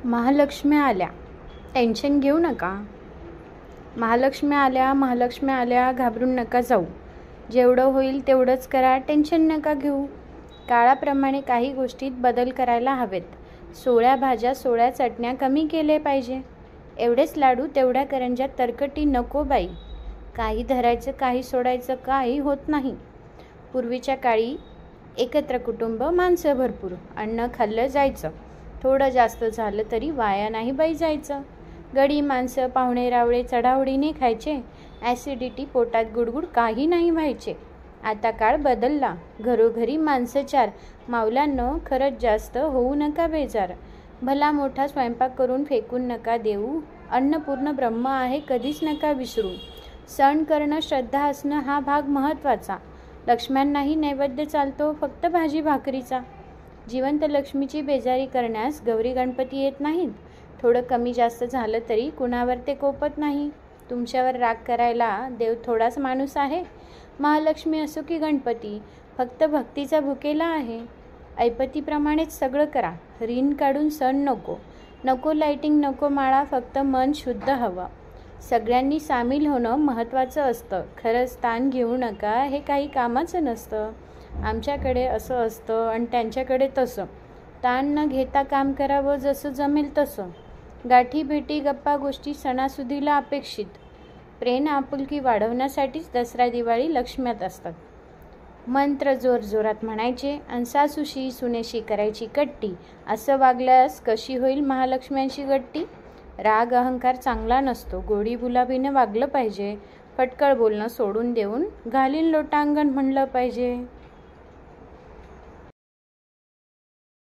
महालक्ष्म्या आल्या, टेन्शन घेऊ नका. महालक्ष्म्या आल्या, घाबरून नका जाऊ. जेवढं होईल तेवढंच करा, टेन्शन नका घेऊ. काळाप्रमाणे काही गोष्टीत बदल करायला हवेत. सोळ्या भाज्या, सोळ्या चटण्या कमी केले पाहिजे. एवढेच लाडू, तेवढ्या करंज्या, तरकटी नको बाई. काही धरायचं, काही सोडायचं, काही होत नाही. पूर्वीच्या काळी एकत्र कुटुंब, माणसं भरपूर, अन्न खाल्लं जायचं. थोडं जास्त झालं तरी वाया नाही बाई जायचं. गडी माणसं, पाहुणे रावळे चढावडीने खायचे. ॲसिडिटी, पोटात गुडगुड काही नाही व्हायचे. आता काळ बदलला. घरोघरी माणसं चार. मावलांनो, खरंच जास्त होऊ नका बेजार. भला मोठा स्वयंपाक करून फेकून नका देऊ. अन्नपूर्ण ब्रह्म आहे, कधीच नका विसरू. सण करणं, श्रद्धा असणं हा भाग महत्त्वाचा. लक्ष्म्यांनाही नैवेद्य चालतो, फक्त भाजी भाकरीचा. जिवंत लक्ष्मीची बेजारी करण्यास गौरी गणपती येत नाहीत. थोडं कमी जास्त झालं तरी कुणावर ते कोपत नाही. तुमच्यावर राग करायला देव थोडाच माणूस आहे. महालक्ष्मी असो की गणपती, फक्त भक्तीचा भुकेला आहे. ऐपतीप्रमाणेच सगळं करा. रीन काढून सण नको. नको लाईटिंग, नको माळा, फक्त मन शुद्ध हवं. सगळ्यांनी सामील होणं महत्त्वाचं असतं. खरंच ताण घेऊ नका, हे काही कामाचं नसतं. आमच्याकडे असं असतं आणि त्यांच्याकडे तसं. ताण न घेता काम करावं, जसं जमेल तसं. गाठी भेटी, गप्पा गोष्टी सणासुदीला अपेक्षित. प्रेम आपुलकी वाढवण्यासाठीच दसरा दिवाळी लक्ष्म्यात असतात. मंत्र जोरजोरात म्हणायचे आणि सासूशी सुनेशी करायची कट्टी. असं वागल्यास कशी होईल महालक्ष्म्यांशी गट्टी? राग अहंकार चांगला नसतो. गोडी गुलाबीनं वागलं पाहिजे. फटकळ बोलणं सोडून देऊन घालीन लोटांगण म्हणलं पाहिजे.